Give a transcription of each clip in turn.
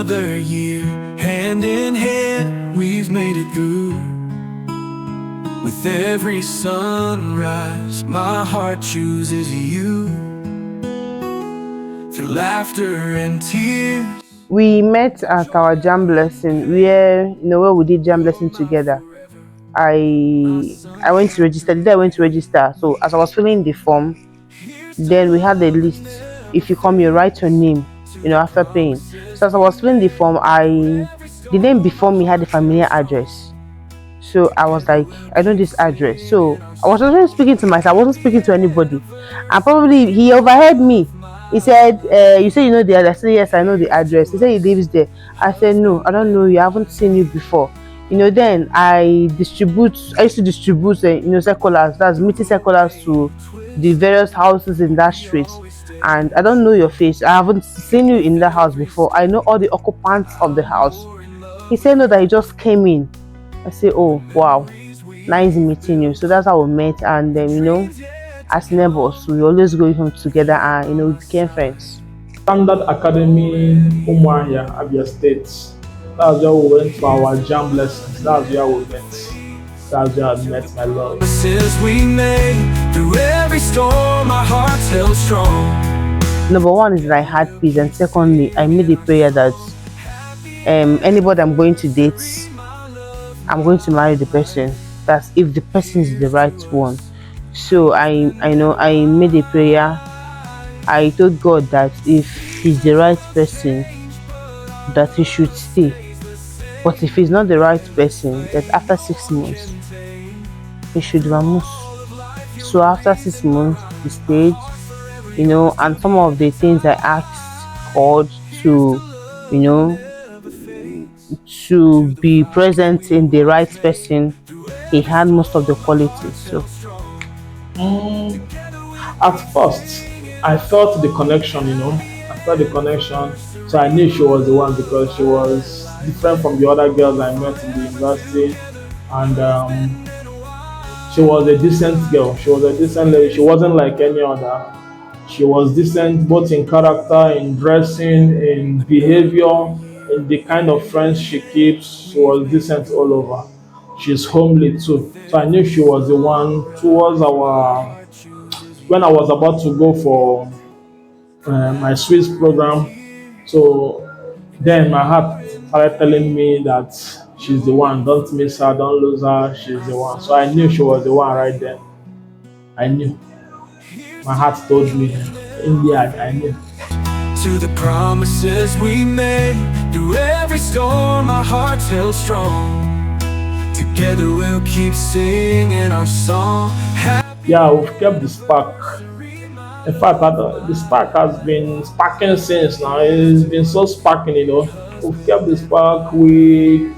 another year, hand in hand, we've made it through. With every sunrise, my heart chooses you. Through laughter and tears. We met at our jam lesson where we did jam lesson together. I went to register. The day I went to register, so as I was filling the form, then we had the list. If you come, you write your name, after paying. So as I was filling the form, the name before me had a familiar address. So I was like, I know this address. So I was just speaking to myself. I wasn't speaking to anybody. And probably he overheard me. He said, you say you know the address. I said, yes, I know the address. He said he lives there. I said, no, I don't know you. I haven't seen you before. Then I used to distribute, circulars, that's meeting circulars to the various houses in that street. And I don't know your face. I haven't seen you in that house before. I know all the occupants of the house. He said, no, that he just came in. I said, oh, wow, nice meeting you. So that's how we met. And then, as neighbors, we always go home together and, we became friends. Standard Academy, Umuahia, Abia State. That's where we went for our jam lessons. That's where we met. That's where I met my love. Since we made through every storm, my heart's held strong. Number one is that I had peace, and secondly, I made a prayer that anybody I'm going to date, I'm going to marry the person. That's if the person is the right one. So I made a prayer. I told God that if he's the right person, that he should stay. But if he's not the right person, that after 6 months, he should vamoose. So after 6 months, he stayed, and some of the things I asked God to, to be present in the right person, he had most of the qualities. So at first, I felt the connection, I felt the connection. So I knew she was the one because she was different from the other girls I met in the university. And she was a decent girl. She was a decent lady. She wasn't like any other. She was decent both in character, in dressing, in behavior, in the kind of friends she keeps. She was decent all over. She's homely too. So I knew she was the one towards when I was about to go for my Swiss program. So then my heart started telling me that she's the one. Don't miss her, don't lose her. She's the one. So I knew she was the one right there. I knew. My heart told me. In the end, I knew. To the promises we made, through every storm, our hearts held strong. Together we'll keep singing our song. Yeah, we've kept the spark. In fact, the spark has been sparking since now. It's been so sparking, We've kept the spark. We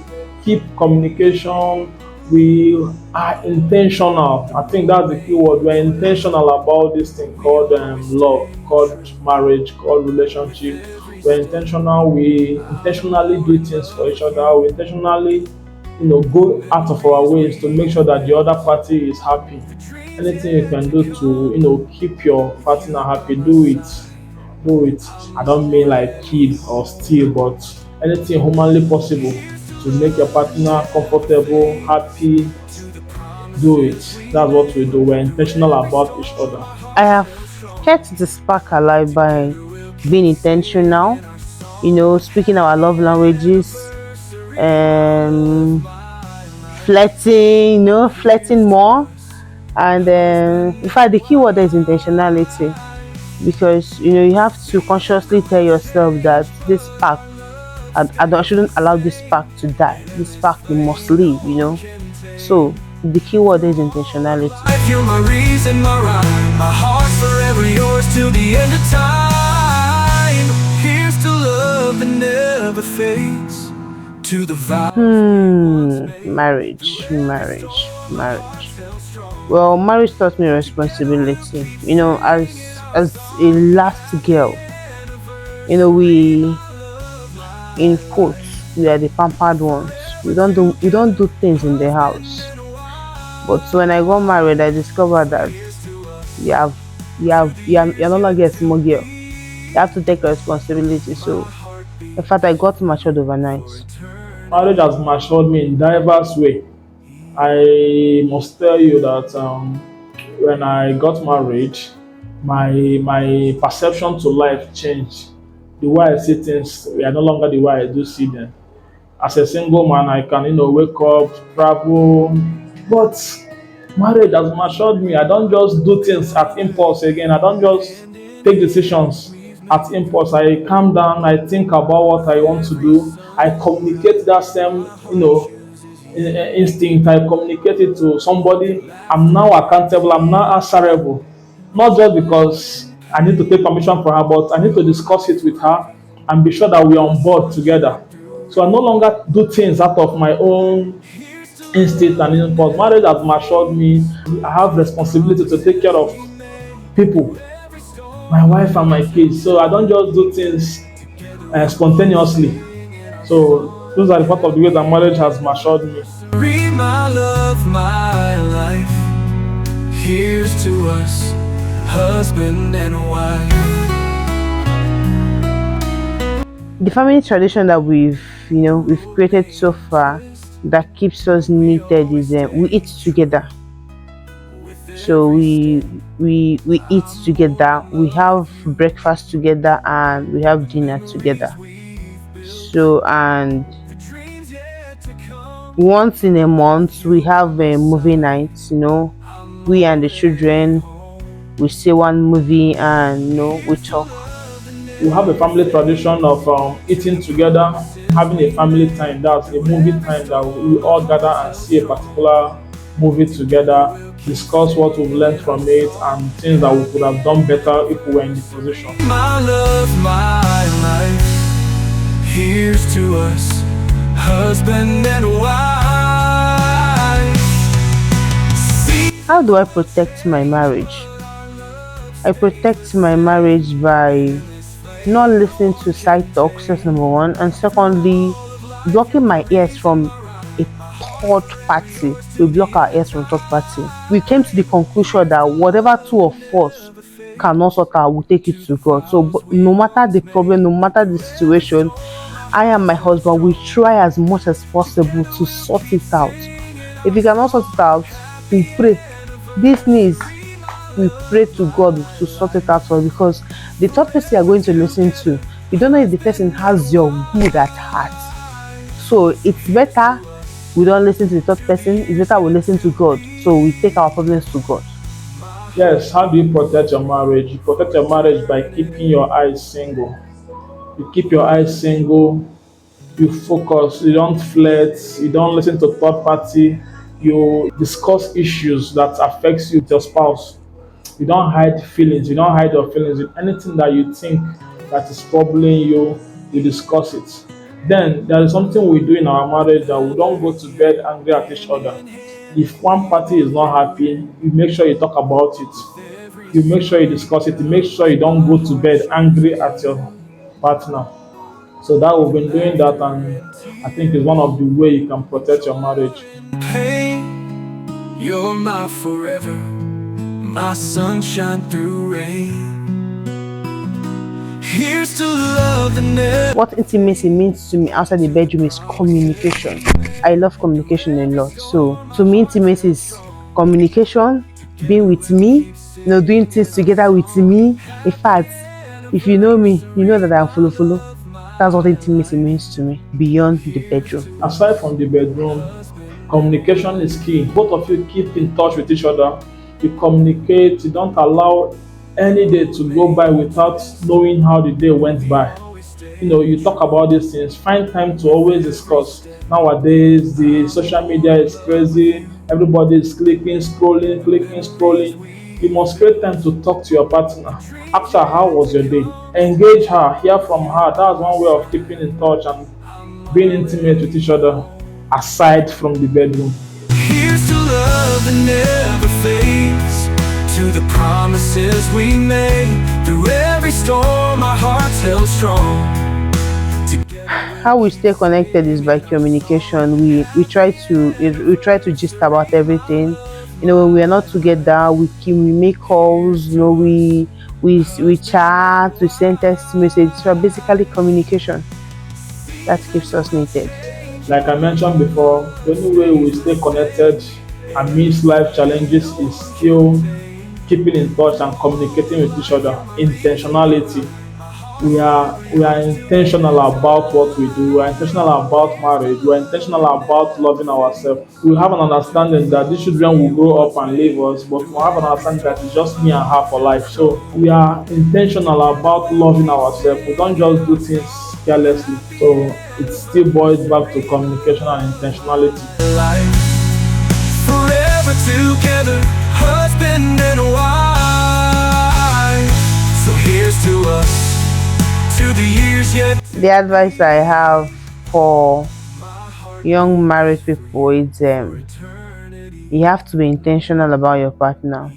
keep communication. We are intentional. I think that's the key word. We're intentional about this thing called love, called marriage, called relationship. We're intentional. We intentionally do things for each other. We intentionally, go out of our ways to make sure that the other party is happy. Anything you can do to, keep your partner happy, do it. Do it. I don't mean like kill or steal, but anything humanly possible to make your partner comfortable, happy, do it. That's what we do. We're intentional about each other. I have kept the spark alive by being intentional, speaking our love languages, flirting more. And in fact, the key word is intentionality, because you have to consciously tell yourself that this spark, I shouldn't allow this spark to die. This spark must live, So the key word is intentionality. I feel my reason, my rhyme, my heart's forever yours till the end of time. Here's to love that never fades, to the vow. Marriage. Well, marriage taught me responsibility. As a last girl, we, in quotes, we are the pampered ones. We don't do things in the house. But when I got married, I discovered that you're no longer a small girl. You have to take responsibility. So In fact, I got matured overnight. Marriage has matured me in diverse way. I must tell you that when I got married, my perception to life changed. The way I see things are no longer the way I do see them. As a single man, I can wake up, travel, but marriage has matured me. I don't just do things at impulse again. I don't just take decisions at impulse. I calm down. I think about what I want to do. I communicate that same instinct. I communicate it to somebody. I'm now accountable. I'm now answerable. Not just because I need to take permission from her, but I need to discuss it with her and be sure that we're on board together. So I no longer do things out of my own instinct and impulse. Marriage has matured me. I have responsibility to take care of people, my wife and my kids. So I don't just do things spontaneously. So those are the part of the way that marriage has matured me. Read my love, my life. Here's to us, husband and wife. The family tradition that we've created so far that keeps us knitted is we eat together. So we eat together, we have breakfast together, and we have dinner together. So, and once in a month we have a movie night. We and the children, we see one movie, and we talk. We have a family tradition of eating together, having a family time. That's a movie time that we all gather and see a particular movie together, discuss what we've learned from it and things that we could have done better if we were in the position. My love, my life. Here's to us, husband and wife. How do I protect my marriage? I protect my marriage by not listening to side talks, that's number one, and secondly, blocking my ears from a third party. We block our ears from third party. We came to the conclusion that whatever two of us cannot sort out, we'll take it to God. So no matter the problem, no matter the situation, I and my husband, we try as much as possible to sort it out. If we cannot sort it out, we pray. This needs, we pray to God to sort it out for us, because the third person you are going to listen to, you don't know if the person has your good at heart. So it's better we don't listen to the third person. It's better we listen to God. So we take our problems to God. Yes, how do you protect your marriage? You protect your marriage by keeping your eyes single. You keep your eyes single, you focus, you don't flirt, you don't listen to third party, you discuss issues that affects you with your spouse. You don't hide feelings, you don't hide your feelings. With anything that you think that is troubling you, you discuss it. Then there is something we do in our marriage, that we don't go to bed angry at each other. If one party is not happy, you make sure you talk about it. You make sure you discuss it. You make sure you don't go to bed angry at your partner. So that we've been doing that, and I think is one of the way you can protect your marriage. Pain, you're my forever, my sunshine through rain. Here's to love and never. What intimacy means to me outside the bedroom is communication. I love communication a lot. So to me, intimacy is communication, being with me, doing things together with me. In fact, if you know me, you know that I'm follow. That's what intimacy means to me, beyond the bedroom. Aside from the bedroom, communication is key. Both of you keep in touch with each other. You communicate. You don't allow any day to go by without knowing how the day went by. You talk about these things. Find time to always discuss. Nowadays, the social media is crazy. Everybody is clicking, scrolling. You must create time to talk to your partner. Ask her how was your day. Engage her, hear from her. That's one way of keeping in touch and being intimate with each other, aside from the bedroom. Here's to love that never fades, to the promises we made. Through every storm, our hearts held strong. How we stay connected is by communication. We try to gist about everything. When we are not together, we make calls. We chat, we send text messages. So basically communication. that keeps us knitted. Like I mentioned before, the only way we stay connected amidst life challenges is still keeping in touch and communicating with each other. Intentionality. We are intentional about what we do. We are intentional about marriage. We are intentional about loving ourselves. We have an understanding that these children will grow up and leave us, but we have an understanding that it's just me and her for life. So we are intentional about loving ourselves. We don't just do things carelessly. So it still boils back to communication and intentionality. Life forever together, husband and wife. So here's to us, to the years yet. The advice I have for young married people is you have to be intentional about your partner.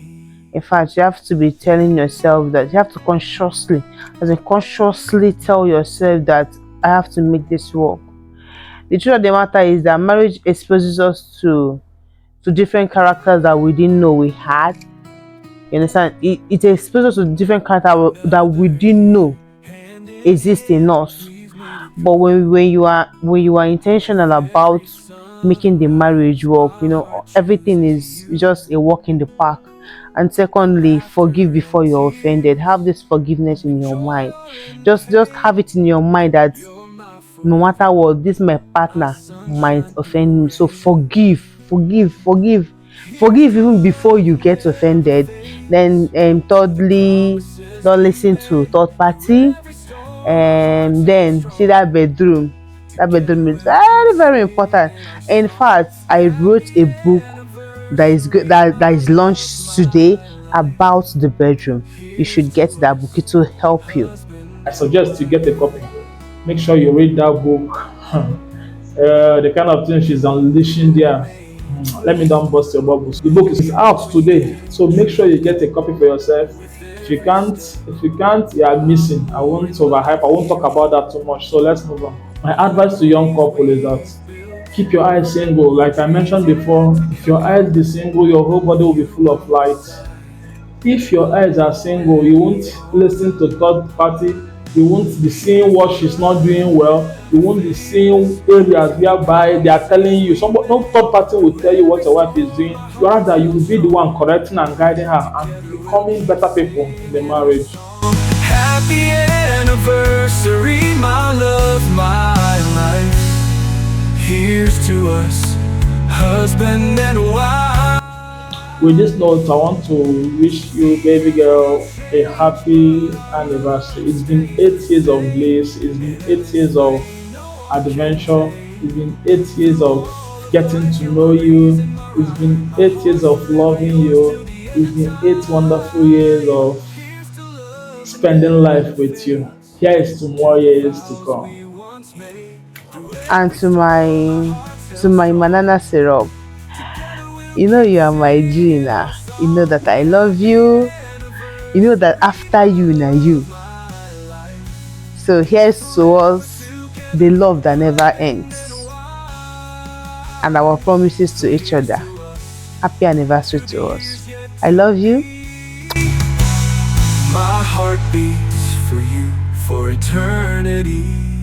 In fact, you have to be telling yourself that you have to consciously, as in consciously tell yourself that I have to make this work. The truth of the matter is that marriage exposes us to different characters that we didn't know we had. You understand? It exposes us to different characters that we didn't know exist in us. But when you are intentional about making the marriage work, everything is just a walk in the park. And secondly, forgive before you're offended. Have this forgiveness in your mind. Just have it in your mind that no matter what, this my partner might offend me. So forgive even before you get offended. Then thirdly, don't listen to third party. And then see that bedroom is very very important. In fact, I wrote a book that is good, that is launched today about the bedroom. You should get that book, it will help you. I suggest you get a copy. Make sure you read that book. The kind of thing she's unleashing there. Let me don't bust your bubbles. The book is out today, so make sure you get a copy for yourself. If you can't, you are missing. I won't overhype. I won't talk about that too much. So let's move on. My advice to young couple is that keep your eyes single. Like I mentioned before, if your eyes be single, your whole body will be full of light. If your eyes are single, you won't listen to third party. You won't be seeing what she's not doing well. You won't be seeing areas whereby they are telling you. No third party will tell you what your wife is doing. Rather, you will be the one correcting and guiding her and becoming better people in the marriage. Happy anniversary, my love, my life. Here's to us, husband and wife. With this note, I want to wish you, baby girl, a happy anniversary. It's been 8 years of bliss. It's been 8 years of adventure. It's been 8 years of getting to know you. It's been 8 years of loving you. It's been 8 wonderful years of spending life with you. Here is to more years to come. And to my banana syrup, you are my Gina. You know that I love you. You know that after you na you. So here's to us the love that never ends and our promises to each other. Happy anniversary to us. I love you. My heart beats for you for eternity.